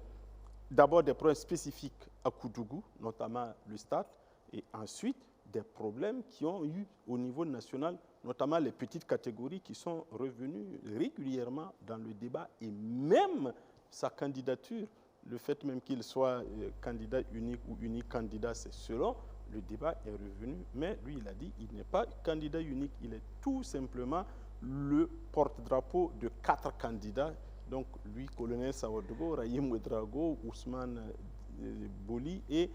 D'abord des problèmes spécifiques à Koudougou, notamment le stade, et ensuite des problèmes qui ont eu au niveau national, notamment les petites catégories qui sont revenues régulièrement dans le débat, et même sa candidature, le fait même qu'il soit candidat unique ou unique candidat, c'est selon, le débat est revenu, mais lui il a dit qu'il n'est pas candidat unique, il est tout simplement le porte-drapeau de 4 candidats. Donc lui, colonel Sawadogo, Rahim Ouedraogo, Ousmane Boli et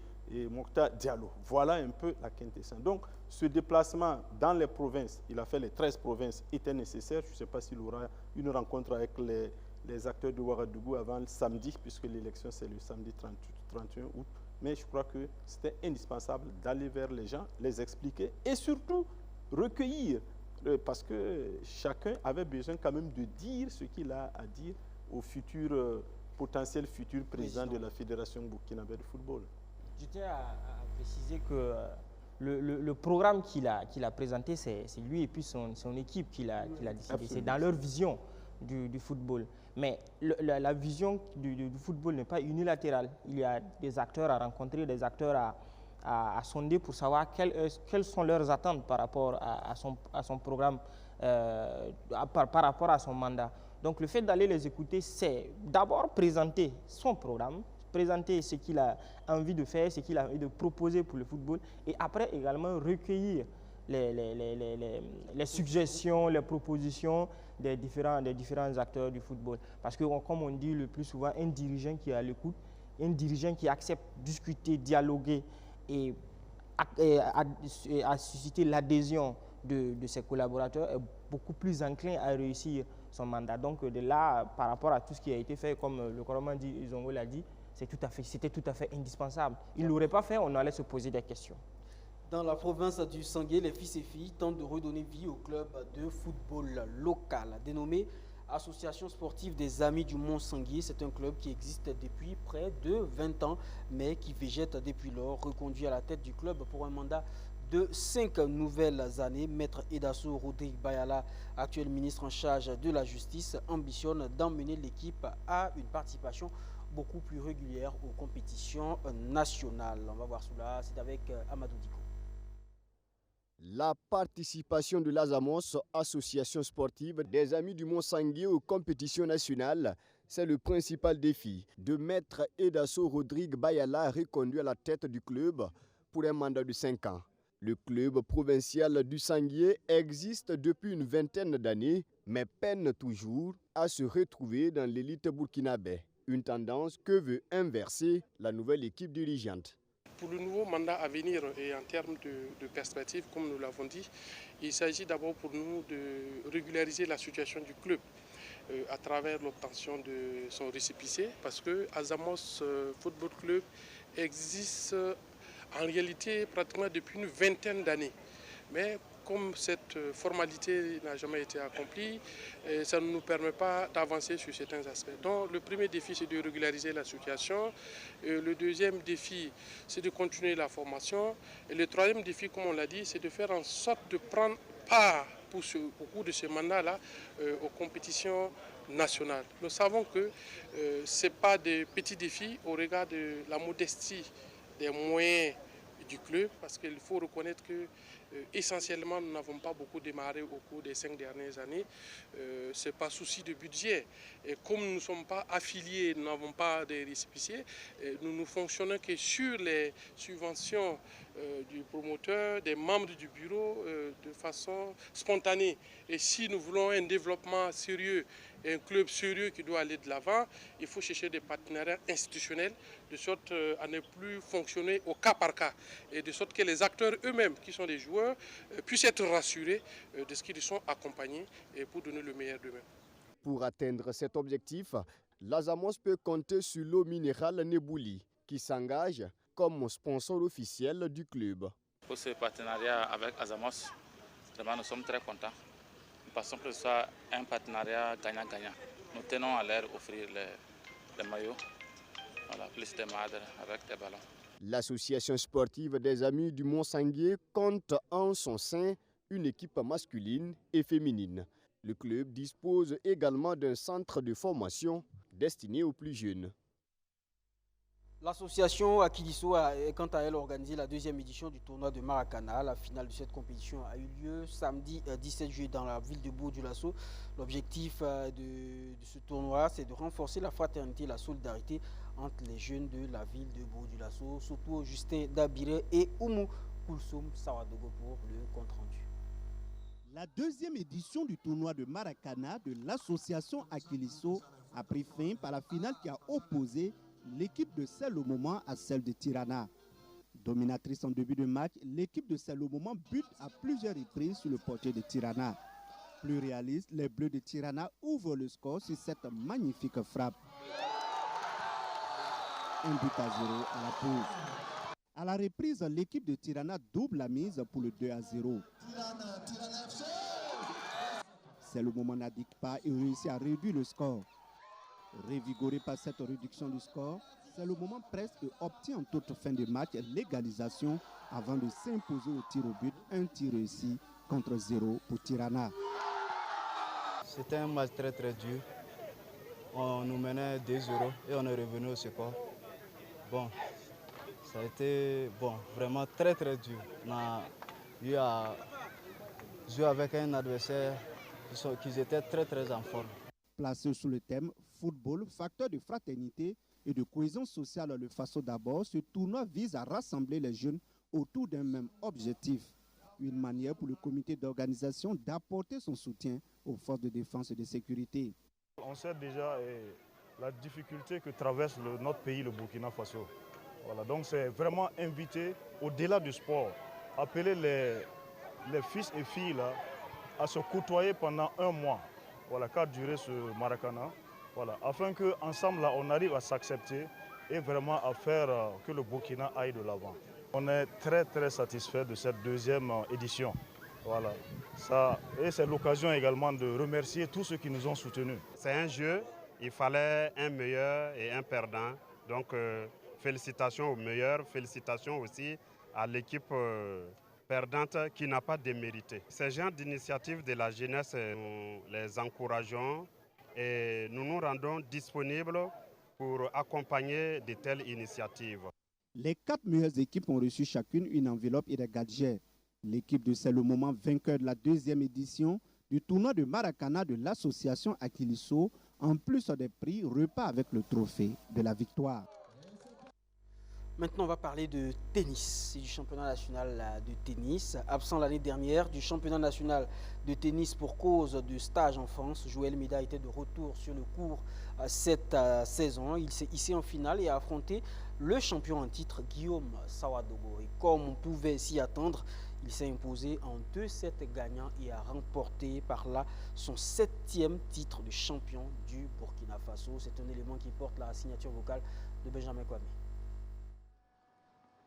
Mokhtar Diallo. Voilà un peu la quintessence. Donc ce déplacement dans les provinces, il a fait les 13 provinces, était nécessaire. Je ne sais pas s'il aura une rencontre avec les acteurs de Ouagadougou avant le samedi, puisque l'élection c'est le samedi 31 août. Mais je crois que c'était indispensable d'aller vers les gens, les expliquer et surtout recueillir, parce que chacun avait besoin quand même de dire ce qu'il a à dire au potentiel futur président de la Fédération burkinabé de football. Je tiens à préciser que le programme qu'il a présenté, c'est lui et puis son équipe qui l'a décidé. C'est dans leur vision du football. Mais la vision du football n'est pas unilatérale. Il y a des acteurs à rencontrer, des acteurs à sonder pour savoir quelles sont leurs attentes par rapport à son programme, par rapport à son mandat. Donc le fait d'aller les écouter, c'est d'abord présenter son programme, présenter ce qu'il a envie de faire, ce qu'il a envie de proposer pour le football, et après également recueillir les suggestions, les propositions des différents acteurs du football. Parce que, comme on dit le plus souvent, un dirigeant qui est à l'écoute, un dirigeant qui accepte discuter, dialoguer et à susciter l'adhésion de ses collaborateurs est beaucoup plus enclin à réussir son mandat. Donc de là, par rapport à tout ce qui a été fait, comme le Coran dit, Izongo l'a dit, c'était tout à fait indispensable. Il ne l'aurait pas fait, on allait se poser des questions. Dans la province du Sangué, les fils et filles tentent de redonner vie au club de football local. Dénommé Association sportive des Amis du Mont-Sanguier, c'est un club qui existe depuis près de 20 ans, mais qui végète depuis lors, reconduit à la tête du club pour un mandat de 5 nouvelles années. Maître Edasso Rodrigue Bayala, actuel ministre en charge de la justice, ambitionne d'emmener l'équipe à une participation beaucoup plus régulière aux compétitions nationales. On va voir cela, c'est avec Amadou Diko. La participation de l'Azamos, association sportive des Amis du Mont-Sanguier aux compétitions nationales, c'est le principal défi de Maître Edasso Rodrigue Bayala, reconduit à la tête du club pour un mandat de 5 ans. Le club provincial du Sanguier existe depuis une vingtaine d'années, mais peine toujours à se retrouver dans l'élite burkinabé. Une tendance que veut inverser la nouvelle équipe dirigeante. Pour le nouveau mandat à venir et en termes de perspective, comme nous l'avons dit, il s'agit d'abord pour nous de régulariser la situation du club à travers l'obtention de son récépissé, parce que Azamos Football Club existe en réalité pratiquement depuis une vingtaine d'années. Mais comme cette formalité n'a jamais été accomplie, ça ne nous permet pas d'avancer sur certains aspects. Donc le premier défi, c'est de régulariser la situation. Le deuxième défi, c'est de continuer la formation. Et le troisième défi, comme on l'a dit, c'est de faire en sorte de prendre part au cours de ce mandat-là aux compétitions nationales. Nous savons que ce n'est pas des petits défis au regard de la modestie des moyens du club, parce qu'il faut reconnaître que essentiellement nous n'avons pas beaucoup démarré au cours des 5 dernières années. Ce n'est pas souci de budget. Et comme nous ne sommes pas affiliés, nous n'avons pas de récépissés, nous ne fonctionnons que sur les subventions du promoteur, des membres du bureau, de façon spontanée. Et si nous voulons un développement sérieux, un club sérieux qui doit aller de l'avant, il faut chercher des partenariats institutionnels de sorte à ne plus fonctionner au cas par cas et de sorte que les acteurs eux-mêmes qui sont des joueurs puissent être rassurés de ce qu'ils sont accompagnés et pour donner le meilleur d'eux-mêmes. Pour atteindre cet objectif, l'Azamos peut compter sur l'eau minérale Nebouli qui s'engage comme sponsor officiel du club. Pour ce partenariat avec Azamos, vraiment nous sommes très contents. Nous pensons que ce soit un partenariat gagnant-gagnant. Nous tenons à leur offrir les maillots, voilà, plus des madres avec des ballons. L'association sportive des Amis du Mont-Sanguier compte en son sein une équipe masculine et féminine. Le club dispose également d'un centre de formation destiné aux plus jeunes. L'association Akiliso a quant à elle organisé la 2e édition du tournoi de Maracana. La finale de cette compétition a eu lieu samedi 17 juillet dans la ville de Bourg-du-Lasso. L'objectif de ce tournoi, c'est de renforcer la fraternité et la solidarité entre les jeunes de la ville de Bourg-du-Lasso, surtout Justin Dabire et Oumou Koulsoum Sawadogo pour le compte-rendu. La 2e édition du tournoi de Maracana de l'association Akiliso a pris fin par la finale qui a opposé l'équipe de Celle au Moment à celle de Tirana. Dominatrice en début de match, l'équipe de Celle au Moment bute à plusieurs reprises sur le portier de Tirana. Plus réaliste, les Bleus de Tirana ouvrent le score sur cette magnifique frappe. 1 but à 0 à la pause. À la reprise, l'équipe de Tirana double la mise pour le 2 à 0. Celle au Moment n'indique pas et réussit à réduire le score. Révigoré par cette réduction du score, C'est le moment presque obtient en toute fin de match l'égalisation avant de s'imposer au tir au but, un tir réussi contre 0 pour Tirana. C'était un match très dur. On nous menait 2-0 et on est revenu au score. Bon, ça a été vraiment très dur. On a eu à jouer avec un adversaire qui était très en forme. Placé sous le thème football, facteur de fraternité et de cohésion sociale le Faso d'abord, ce tournoi vise à rassembler les jeunes autour d'un même objectif. Une manière pour le comité d'organisation d'apporter son soutien aux forces de défense et de sécurité. On sait déjà la difficulté que traverse notre pays, le Burkina Faso. Voilà, donc c'est vraiment inviter, au-delà du sport, appeler les fils et filles là, à se côtoyer pendant un mois, voilà, qu'a duré ce Maracana, voilà, afin qu'ensemble on arrive à s'accepter et vraiment à faire que le Burkina aille de l'avant. On est très satisfait de cette deuxième édition. Voilà. Et c'est l'occasion également de remercier tous ceux qui nous ont soutenus. C'est un jeu, il fallait un meilleur et un perdant. Donc félicitations aux meilleurs, félicitations aussi à l'équipe perdante qui n'a pas démérité. Ces genres d'initiatives de la jeunesse, nous les encourageons et nous nous rendons disponibles pour accompagner de telles initiatives. Les 4 meilleures équipes ont reçu chacune une enveloppe et des gadgets. L'équipe de C'est le moment, vainqueur de la 2e édition du tournoi de Maracana de l'association Akiliso, en plus des prix, repart avec le trophée de la victoire. Maintenant, on va parler de tennis et du championnat national de tennis. Absent l'année dernière du championnat national de tennis pour cause de stage en France, Joël Méda était de retour sur le court cette saison. Il s'est hissé en finale et a affronté le champion en titre, Guillaume Sawadogo. Et comme on pouvait s'y attendre, il s'est imposé en 2-7 gagnants et a remporté par là son 7e titre de champion du Burkina Faso. C'est un élément qui porte la signature vocale de Benjamin Kwame.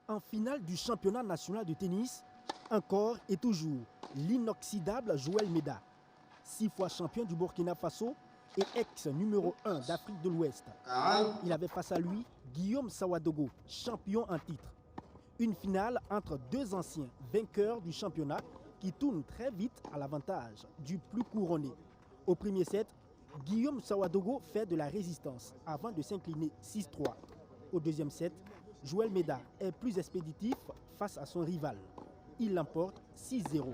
En finale du championnat national de tennis, encore et toujours l'inoxydable Joël Méda, 6 fois champion du Burkina Faso et ex-numéro 1 d'Afrique de l'Ouest. Il avait face à lui Guillaume Sawadogo, champion en titre. Une finale entre 2 anciens vainqueurs du championnat qui tournent très vite à l'avantage du plus couronné. Au premier set, Guillaume Sawadogo fait de la résistance avant de s'incliner 6-3. Au deuxième set, Joël Méda est plus expéditif face à son rival. Il l'emporte 6-0.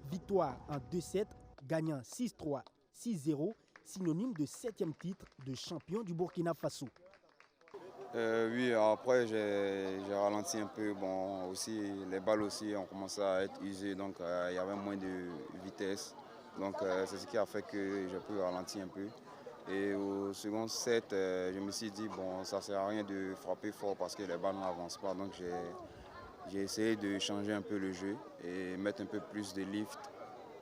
Victoire en 2-7, gagnant 6-3, 6-0, synonyme de 7e titre de champion du Burkina Faso. Oui, après j'ai ralenti un peu. Bon, aussi les balles aussi ont commencé à être usées, donc il y avait moins de vitesse. Donc c'est ce qui a fait que j'ai pu ralentir un peu. Et au second set, je me suis dit, bon, ça ne sert à rien de frapper fort parce que les balles n'avancent pas. Donc j'ai essayé de changer un peu le jeu et mettre un peu plus de lift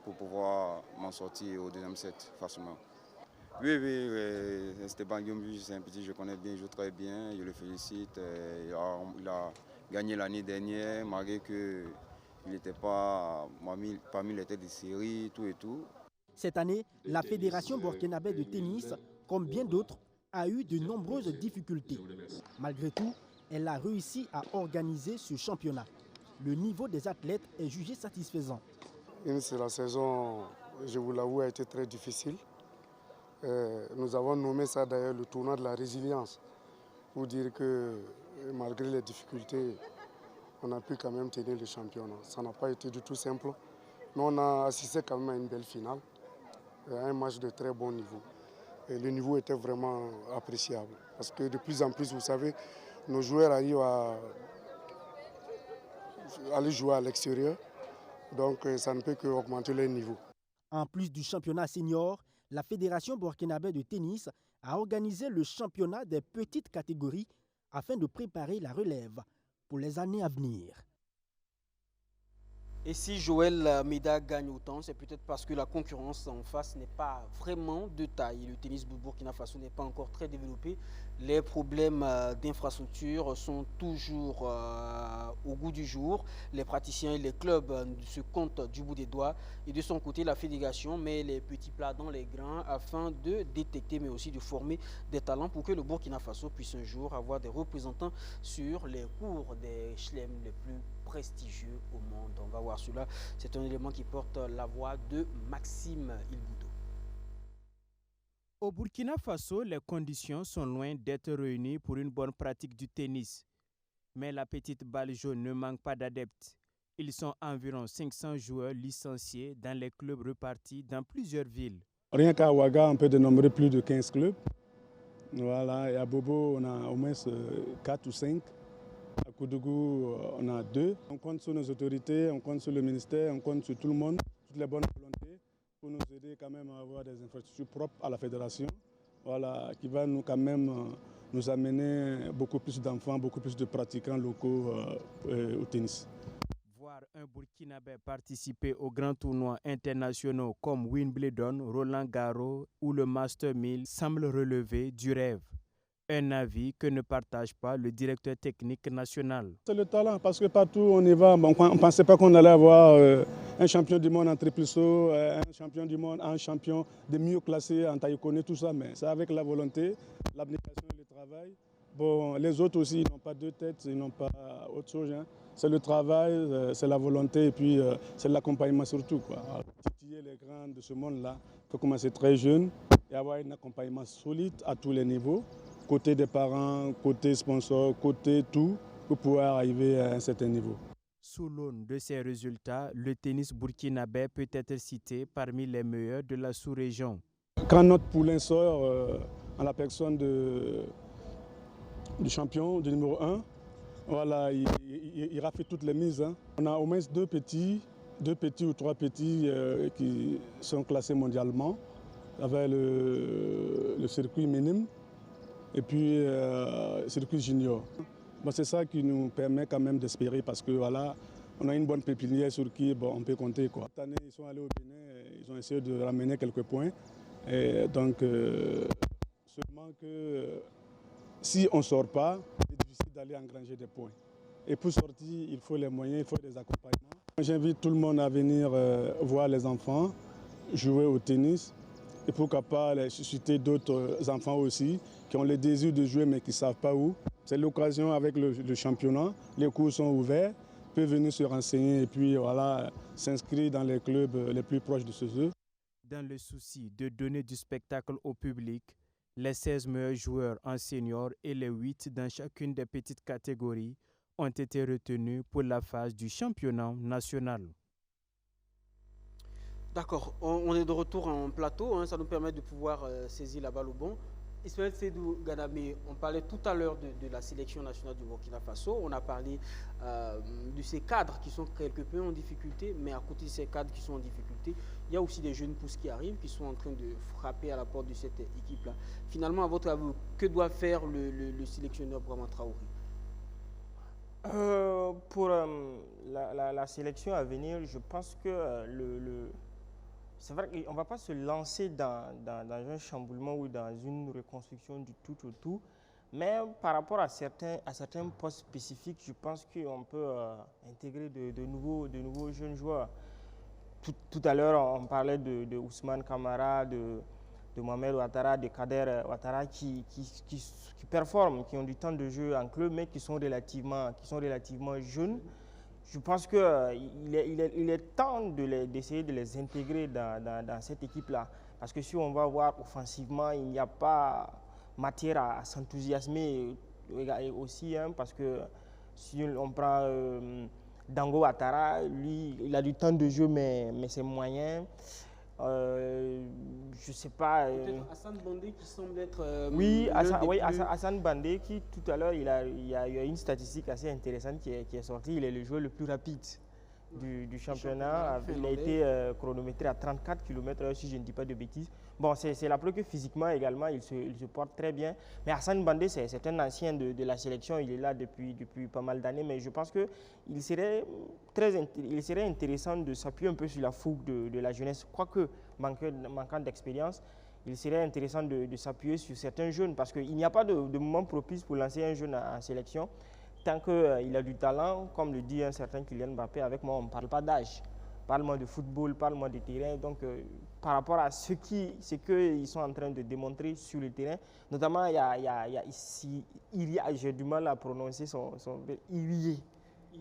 pour pouvoir m'en sortir au deuxième set facilement. Oui, Esteban Guillaume, c'est un petit, je connais bien, il joue très bien, je le félicite. Il a gagné l'année dernière, malgré qu'il n'était pas parmi les têtes de série, tout et tout. Cette année, la Fédération burkinabé de tennis, comme bien d'autres, a eu de nombreuses difficultés. Malgré tout, elle a réussi à organiser ce championnat. Le niveau des athlètes est jugé satisfaisant. La saison, je vous l'avoue, a été très difficile. Nous avons nommé ça d'ailleurs le tournoi de la résilience, pour dire que malgré les difficultés, on a pu quand même tenir le championnat. Ça n'a pas été du tout simple, mais on a assisté quand même à une belle finale, un match de très bon niveau. Et le niveau était vraiment appréciable, parce que de plus en plus, vous savez, nos joueurs arrivent à aller jouer à l'extérieur, donc ça ne peut qu'augmenter leur niveau. En plus du championnat senior, la Fédération burkinabé de tennis a organisé le championnat des petites catégories afin de préparer la relève pour les années à venir. Et si Joël Meda gagne autant, c'est peut-être parce que la concurrence en face n'est pas vraiment de taille. Le tennis du Burkina Faso n'est pas encore très développé. Les problèmes d'infrastructure sont toujours au goût du jour. Les praticiens et les clubs se comptent du bout des doigts. Et de son côté, la fédération met les petits plats dans les grains afin de détecter, mais aussi de former des talents pour que le Burkina Faso puisse un jour avoir des représentants sur les cours des chelems les plus prestigieux au monde. On va voir cela. C'est un élément qui porte la voix de Maxime Ilgoudo. Au Burkina Faso, les conditions sont loin d'être réunies pour une bonne pratique du tennis. Mais la petite balle jaune ne manque pas d'adeptes. Ils sont environ 500 joueurs licenciés dans les clubs repartis dans plusieurs villes. Rien qu'à Ouaga, on peut dénombrer plus de 15 clubs. Voilà, et à Bobo, on a au moins 4 ou 5. À Koudougou, on a 2. On compte sur nos autorités, on compte sur le ministère, on compte sur tout le monde, toutes les bonnes volontés pour nous aider quand même à avoir des infrastructures propres à la fédération, voilà, qui va nous quand même nous amener beaucoup plus d'enfants, beaucoup plus de pratiquants locaux au tennis. Voir un Burkinabé participer aux grands tournois internationaux comme Wimbledon, Roland Garros ou le Master 1000 semble relever du rêve. Un avis que ne partage pas le directeur technique national. C'est le talent, parce que partout on y va, on ne pensait pas qu'on allait avoir un champion du monde en triple saut, un champion du monde, un champion de mieux classé en taïkoné, tout ça, mais c'est avec la volonté, l'abnégation et le travail. Bon, les autres aussi, ils n'ont pas deux têtes, ils n'ont pas autre chose. Hein. C'est le travail, c'est la volonté et puis c'est l'accompagnement surtout. Titiller les grands de ce monde-là, il faut commencer très jeune et avoir un accompagnement solide à tous les niveaux. Côté des parents, côté sponsors, côté tout, pour pouvoir arriver à un certain niveau. Sous l'aune de ces résultats, le tennis burkinabé peut être cité parmi les meilleurs de la sous-région. Quand notre poulain sort en la personne du champion, du numéro 1, voilà, il rafle toutes les mises. Hein. On a au moins deux petits ou trois petits qui sont classés mondialement avec le circuit minime. Et puis circuit junior. Bon, c'est ça qui nous permet quand même d'espérer parce que voilà, on a une bonne pépinière sur qui on peut compter. Quoi. Cette année, ils sont allés au Bénin, ils ont essayé de ramener quelques points. Et donc, seulement que si on ne sort pas, c'est difficile d'aller engranger des points. Et pour sortir, il faut les moyens, il faut des accompagnements. J'invite tout le monde à venir voir les enfants jouer au tennis. Et pourquoi pas les susciter d'autres enfants aussi qui ont le désir de jouer mais qui ne savent pas où. C'est l'occasion avec le championnat, les cours sont ouverts, ils peuvent venir se renseigner et puis voilà, s'inscrire dans les clubs les plus proches de chez eux. Dans le souci de donner du spectacle au public, les 16 meilleurs joueurs en senior et les 8 dans chacune des petites catégories ont été retenus pour la phase du championnat national. D'accord, on est de retour en plateau, hein, ça nous permet de pouvoir saisir la balle au bon. Ismaël Seydou Ganamé, on parlait tout à l'heure de la sélection nationale du Burkina Faso, on a parlé de ces cadres qui sont quelque peu en difficulté, mais à côté de ces cadres qui sont en difficulté, il y a aussi des jeunes pousses qui arrivent, qui sont en train de frapper à la porte de cette équipe-là. Finalement, à votre avis, que doit faire le sélectionneur Brahma Traoré? Pour la sélection à venir, je pense que c'est vrai qu'on ne va pas se lancer dans un chamboulement ou dans une reconstruction du tout au tout, mais par rapport à certains postes spécifiques, je pense qu'on peut intégrer de nouveaux jeunes joueurs. Tout à l'heure, on parlait de Ousmane Kamara, de Mohamed Ouattara, de Kader Ouattara qui performent, qui ont du temps de jeu en club, mais qui sont relativement jeunes. Je pense qu'il est temps d'essayer de les intégrer dans cette équipe-là. Parce que si on va voir offensivement, il n'y a pas matière à s'enthousiasmer aussi. Hein, parce que si on prend Dango Ouattara, lui, il a du temps de jeu, mais c'est moyen. Je sais pas. Peut-être Hassan Bandé qui semble être. Hassan Bandé qui tout à l'heure il y a une statistique assez intéressante qui est sortie. Il est le joueur le plus rapide du championnat. Il a été chronométré à 34 km/h, si je ne dis pas de bêtises. Bon, c'est la preuve que physiquement également, il se porte très bien. Mais Hassan Bandé, c'est un ancien de la sélection. Il est là depuis pas mal d'années. Mais je pense qu'il serait intéressant de s'appuyer un peu sur la fougue de la jeunesse. Quoique, manquant d'expérience, il serait intéressant de s'appuyer sur certains jeunes. Parce qu'il n'y a pas de moment propice pour lancer un jeune en sélection. Tant qu'il a du talent, comme le dit un certain Kylian Mbappé, avec moi, on ne parle pas d'âge. Parle-moi de football, parle-moi de terrain. Donc, par rapport à ce qu'ils sont en train de démontrer sur le terrain, notamment, il y a ici, j'ai du mal à prononcer son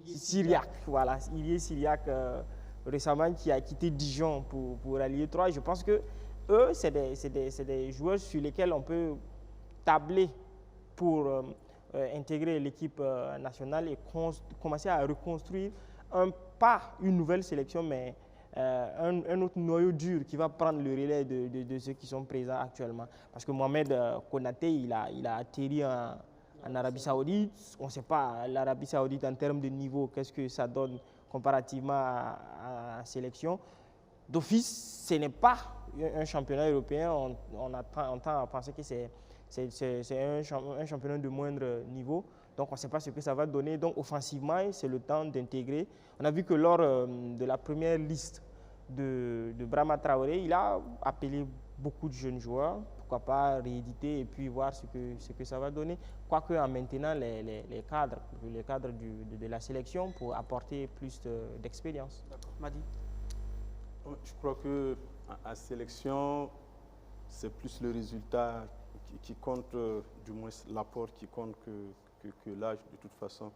Syriac, voilà, Syriac, récemment, qui a quitté Dijon pour allier 3. Je pense que eux, c'est des joueurs sur lesquels on peut tabler pour intégrer l'équipe nationale et commencer à reconstruire pas une nouvelle sélection, mais un autre noyau dur qui va prendre le relais de ceux qui sont présents actuellement. Parce que Mohamed Konaté, il a atterri en Arabie Saoudite. On ne sait pas, l'Arabie Saoudite en termes de niveau, qu'est-ce que ça donne comparativement à la sélection. D'office, ce n'est pas un championnat européen. On tend à penser que c'est un championnat de moindre niveau. Donc, on ne sait pas ce que ça va donner. Donc, offensivement, c'est le temps d'intégrer. On a vu que lors de la première liste de Brahma Traoré, il a appelé beaucoup de jeunes joueurs. Pourquoi pas rééditer et puis voir ce que ça va donner. Quoique en maintenant les cadres de la sélection pour apporter plus d'expérience. D'accord. Madi? Je crois qu'en sélection, c'est plus le résultat qui compte, du moins l'apport qui compte que l'âge. De toute façon,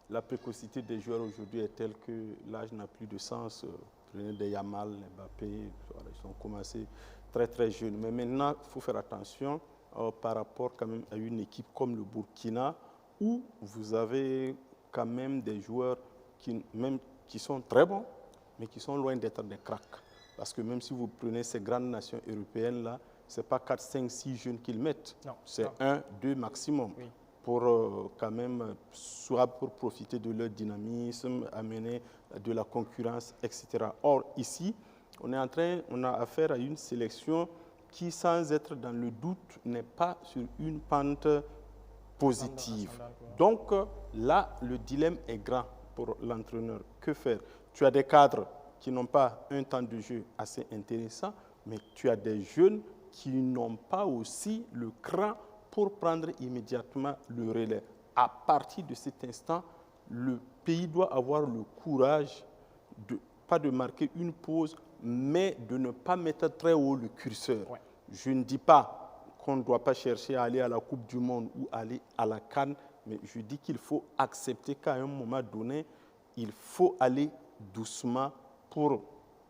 la précocité des joueurs aujourd'hui est telle que l'âge n'a plus de sens. Prenez des Yamal, Mbappé, ils ont commencé très très jeunes. Mais maintenant, il faut faire attention par rapport quand même à une équipe comme le Burkina, où vous avez quand même des joueurs qui sont très bons, mais qui sont loin d'être des cracks. Parce que même si vous prenez ces grandes nations européennes-là, ce n'est pas 4, 5, 6 jeunes qu'ils mettent. C'est 1, 2 maximum. Oui. Pour quand même, soit pour profiter de leur dynamisme, amener de la concurrence, etc. Or, ici, on a affaire à une sélection qui, sans être dans le doute, n'est pas sur une pente positive. Donc là, le dilemme est grand pour l'entraîneur. Que faire? Tu as des cadres qui n'ont pas un temps de jeu assez intéressant, mais tu as des jeunes qui n'ont pas aussi le cran pour prendre immédiatement le relais. À partir de cet instant, le pays doit avoir le courage, pas de marquer une pause, mais de ne pas mettre très haut le curseur. Ouais. Je ne dis pas qu'on ne doit pas chercher à aller à la Coupe du Monde ou aller à la CAN, mais je dis qu'il faut accepter qu'à un moment donné, il faut aller doucement pour,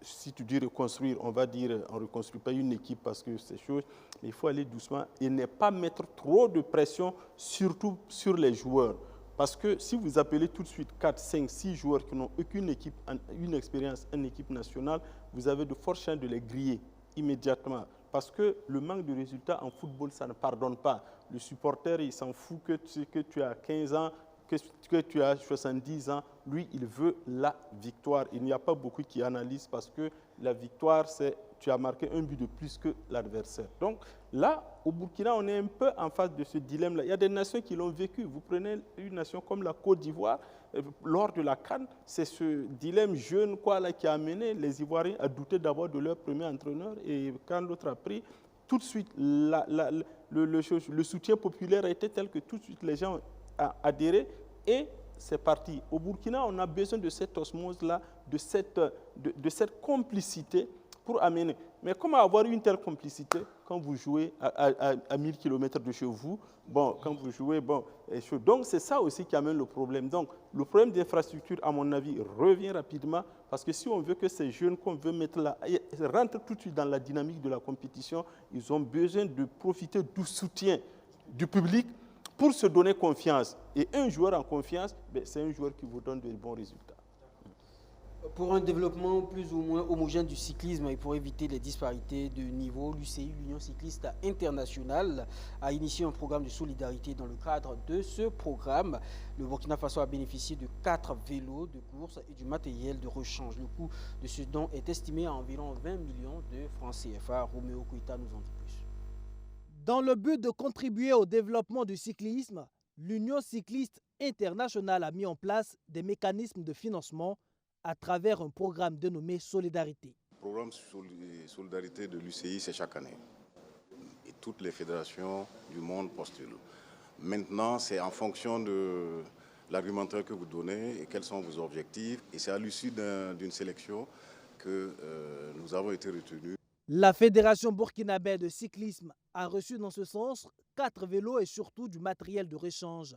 si tu dis reconstruire, on va dire, on ne reconstruit pas une équipe parce que c'est chose, mais il faut aller doucement et ne pas mettre trop de pression, surtout sur les joueurs. Parce que si vous appelez tout de suite 4, 5, 6 joueurs qui n'ont aucune expérience en équipe nationale, vous avez de fortes chances de les griller immédiatement. Parce que le manque de résultats en football, ça ne pardonne pas. Le supporter, il s'en fout que tu as 15 ans, que tu as 70 ans. Lui, il veut la victoire. Il n'y a pas beaucoup qui analysent parce que la victoire, c'est tu as marqué un but de plus que l'adversaire. Donc là, au Burkina, on est un peu en face de ce dilemme-là. Il y a des nations qui l'ont vécu. Vous prenez une nation comme la Côte d'Ivoire, lors de la CAN, c'est ce dilemme jeune qui a amené les Ivoiriens à douter d'abord de leur premier entraîneur. Et quand l'autre a pris, tout de suite, le soutien populaire a été tel que tout de suite les gens ont adhéré et c'est parti. Au Burkina, on a besoin de cette osmose-là, de cette complicité pour amener. Mais comment avoir une telle complicité quand vous jouez à 1000 km de chez vous? Bon, quand vous jouez, bon, donc c'est ça aussi qui amène le problème. Donc, le problème d'infrastructure, à mon avis, revient rapidement parce que si on veut que ces jeunes qu'on veut mettre là rentrent tout de suite dans la dynamique de la compétition, ils ont besoin de profiter du soutien du public pour se donner confiance. Et un joueur en confiance, c'est un joueur qui vous donne de bons résultats. Pour un développement plus ou moins homogène du cyclisme et pour éviter les disparités de niveau, l'UCI, l'Union cycliste internationale, a initié un programme de solidarité. Dans le cadre de ce programme, le Burkina Faso a bénéficié de 4 vélos de course et du matériel de rechange. Le coût de ce don est estimé à environ 20 millions de francs CFA. Roméo Koïta nous en dit plus. Dans le but de contribuer au développement du cyclisme, l'Union cycliste internationale a mis en place des mécanismes de financement à travers un programme dénommé Solidarité. Le programme Solidarité de l'UCI, c'est chaque année. Et toutes les fédérations du monde postulent. Maintenant, c'est en fonction de l'argumentaire que vous donnez et quels sont vos objectifs. Et c'est à l'issue d'une sélection que nous avons été retenus. La Fédération burkinabé de cyclisme a reçu dans ce sens 4 vélos et surtout du matériel de rechange.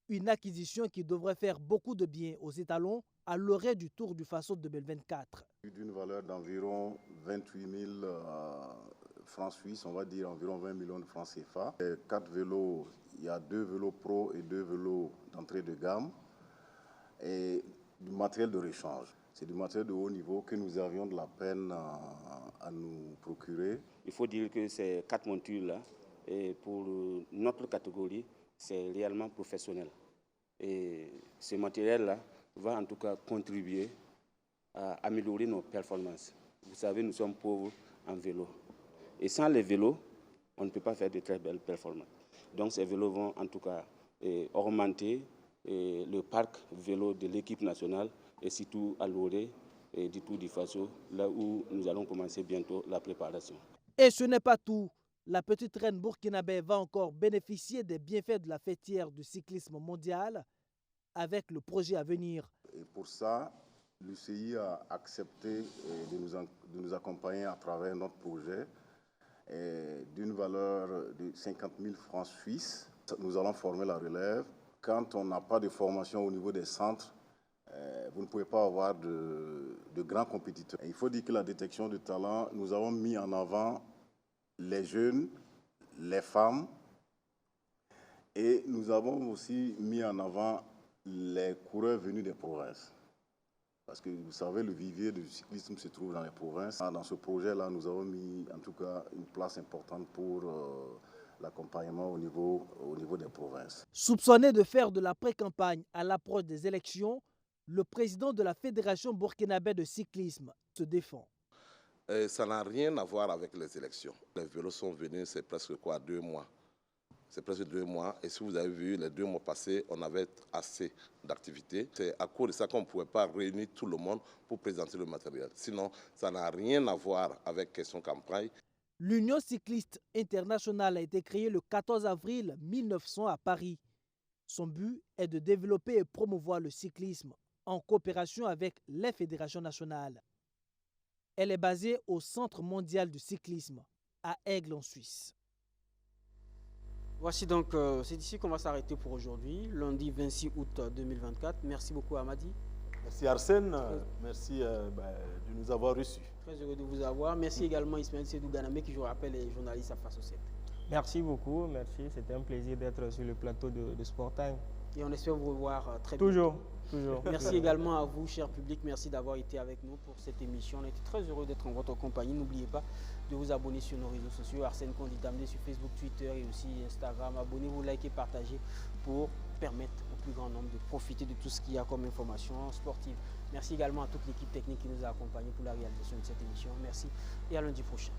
Une acquisition qui devrait faire beaucoup de bien aux étalons à l'orée du Tour du Faso 2024. D'une valeur d'environ 28 000 francs suisses, on va dire environ 20 millions de francs CFA. 4 vélos, il y a 2 vélos pro et 2 vélos d'entrée de gamme et du matériel de rechange. C'est du matériel de haut niveau que nous avions de la peine à nous procurer. Il faut dire que ces 4 montures-là, pour notre catégorie, c'est réellement professionnel. Et ce matériel-là va en tout cas contribuer à améliorer nos performances. Vous savez, nous sommes pauvres en vélo. Et sans les vélos, on ne peut pas faire de très belles performances. Donc ces vélos vont en tout cas augmenter le parc vélo de l'équipe nationale et surtout à l'orée du Tour du Faso, là où nous allons commencer bientôt la préparation. Et ce n'est pas tout. La petite reine burkinabé va encore bénéficier des bienfaits de la fêtière du cyclisme mondial avec le projet à venir. Et pour ça, l'UCI a accepté de nous accompagner à travers notre projet d'une valeur de 50 000 francs suisses. Nous allons former la relève. Quand on n'a pas de formation au niveau des centres, vous ne pouvez pas avoir de grands compétiteurs. Et il faut dire que la détection de talent, nous avons mis en avant les jeunes, les femmes, et nous avons aussi mis en avant les coureurs venus des provinces. Parce que vous savez, le vivier du cyclisme se trouve dans les provinces. Dans ce projet-là, nous avons mis en tout cas une place importante pour l'accompagnement au niveau des provinces. Soupçonné de faire de la pré-campagne à l'approche des élections, le président de la Fédération burkinabé de cyclisme se défend. Ça n'a rien à voir avec les élections. Les vélos sont venus, c'est presque 2 mois. C'est presque 2 mois. Et si vous avez vu, les 2 mois passés, on avait assez d'activités. C'est à cause de ça qu'on ne pouvait pas réunir tout le monde pour présenter le matériel. Sinon, ça n'a rien à voir avec question campagne. L'Union cycliste internationale a été créée le 14 avril 1900 à Paris. Son but est de développer et promouvoir le cyclisme en coopération avec les fédérations nationales. Elle est basée au Centre mondial du cyclisme, à Aigle en Suisse. Voici donc, c'est ici qu'on va s'arrêter pour aujourd'hui, lundi 26 août 2024. Merci beaucoup Amadi. Merci Arsène, merci de nous avoir reçus. Très heureux de vous avoir. Merci également Ismaël Sédou Ganamé qui, je vous rappelle, est journaliste à Faso 7. Merci beaucoup, merci. C'était un plaisir d'être sur le plateau de Sport Time. Et on espère vous revoir très bientôt. Toujours. Merci également à vous, cher public. Merci d'avoir été avec nous pour cette émission. On était très heureux d'être en votre compagnie. N'oubliez pas de vous abonner sur nos réseaux sociaux. Arsène Kondidamné sur Facebook, Twitter et aussi Instagram. Abonnez-vous, likez, partagez pour permettre au plus grand nombre de profiter de tout ce qu'il y a comme information sportive. Merci également à toute l'équipe technique qui nous a accompagnés pour la réalisation de cette émission. Merci et à lundi prochain.